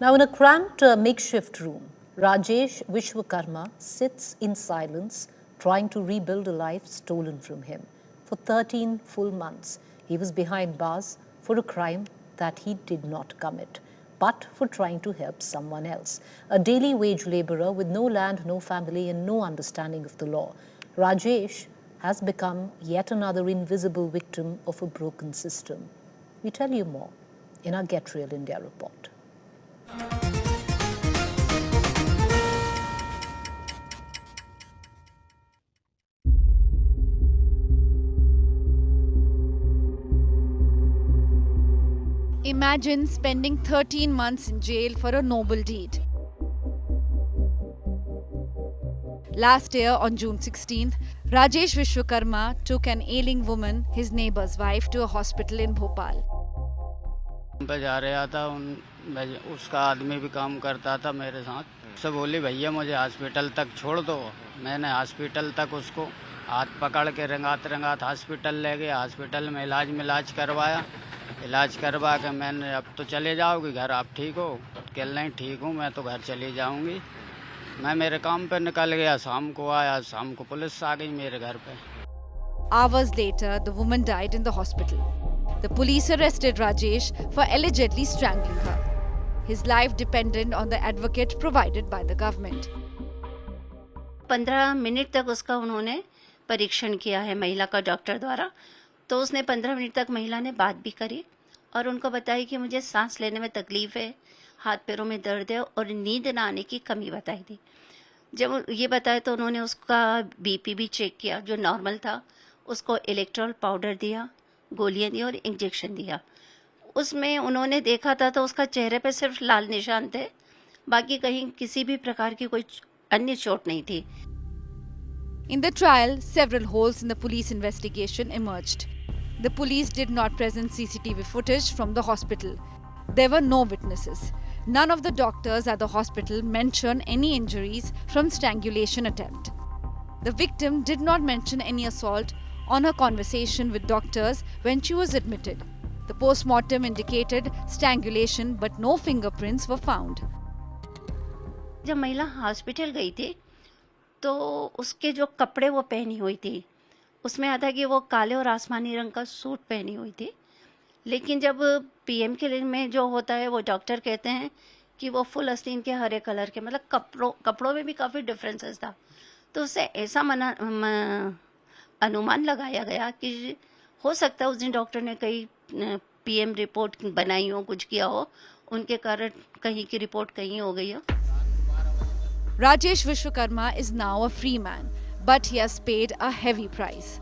Now, in a cramped makeshift room, Rajesh Vishwakarma sits in silence, trying to rebuild a life stolen from him. For 13 full months, he was behind bars for a crime that he did not commit, but for trying to help someone else. A daily wage laborer with no land, no family, and no understanding of the law. Rajesh has become yet another invisible victim of a broken system. We tell you more in our Get Real India report. Imagine spending 13 months in jail for a noble deed. Last year, on June 16th, Rajesh Vishwakarma took an ailing woman, his neighbor's wife, to a hospital in Bhopal. पे जा रहा था उसका आदमी भी काम करता था मेरे साथ से बोली भैया मुझे हॉस्पिटल तक छोड़ दो। मैंने हॉस्पिटल तक उसको हाथ पकड़ के रंगात रंगात हॉस्पिटल ले गया। हॉस्पिटल में इलाज करवाया। इलाज करवा के मैंने अब तो चले जाओगी घर, आप ठीक हो? कल नहीं ठीक हूँ, मैं तो घर चली जाऊँगी। मैं मेरे काम पे निकल गया, शाम को आया, शाम को पुलिस आ गई मेरे घर पे। Hours later, the woman died in the hospital. The police arrested Rajesh for allegedly strangling her. His life depended on the advocate provided by the government. 15 minute तक उसका उन्होंने परीक्षण किया है महिला का डॉक्टर द्वारा। तो उसने 15 मिनट तक महिला ने बात भी करी और उनको बताई कि मुझे सांस लेने में तकलीफ है, हाथ पैरों में दर्द है और नींद ना आने की कमी बताई थी। जब ये बताया तो उन्होंने उसका बीपी भी चेक किया जो नॉर्मल था। उसको इलेक्ट्रॉल पाउडर दिया, गोलियां दी और इंजेक्शन दिया। उसमें उन्होंने देखा था तो उसका चेहरे पे सिर्फ लाल निशान थे, बाकी कहीं किसी भी प्रकार की कोई अन्य चोट नहीं थी। In the trial, several holes in the police investigation emerged. The police did not present CCTV footage from the hospital. There were no witnesses. None of the doctors at the hospital mentioned any injuries from strangulation attempt. The victim did not mention any assault on her conversation with doctors when she was admitted. The post-mortem indicated strangulation, but no fingerprints were found. जब महिला hospital गई थी तो उसके जो कपड़े वो पहनी हुई थी उसमें आता कि वो काले और आसमानी रंग का सूट पहनी हुई थी। लेकिन जब पीएम के में जो होता है वो डॉक्टर कहते हैं कि वो फुल आस्तीन के हरे कलर के, मतलब कपड़ों में भी काफ़ी डिफरेंसेस था। तो उससे ऐसा अनुमान लगाया गया कि हो सकता है उस दिन डॉक्टर ने कई पीएम रिपोर्ट बनाई हो, कुछ किया हो, उनके कारण कहीं की रिपोर्ट कहीं हो गई हो। Rajesh Vishwakarma is now a free man, but he has paid a heavy price.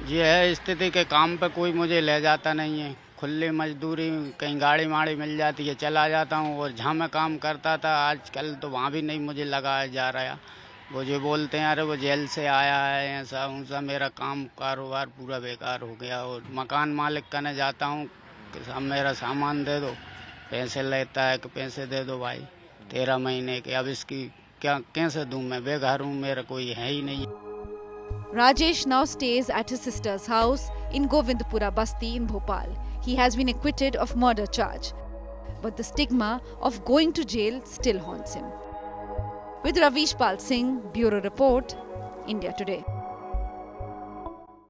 ये है स्थिति के काम पे कोई मुझे ले जाता नहीं है। खुली मजदूरी कहीं गाड़ी माड़ी मिल जाती है चला जाता हूँ, और जहाँ मैं काम करता था आजकल तो वहाँ भी नहीं मुझे लगाया जा रहा। वो जो बोलते हैं अरे वो जेल से आया है ऐसा उनसा, मेरा काम कारोबार पूरा बेकार हो गया। और मकान मालिक कहने जाता हूँ कि सब मेरा सामान दे दो, पैसे लेता है कि पैसे दे दो भाई 13 महीने के। अब इसकी क्या कैसे दूँ मैं? बेघर हूँ, मेरा कोई है ही नहीं। Rajesh now stays at his sister's house in Govindpura Basti in Bhopal. He has been acquitted of murder charge, but the stigma of going to jail still haunts him. With Ravish Pal Singh, Bureau Report, India Today.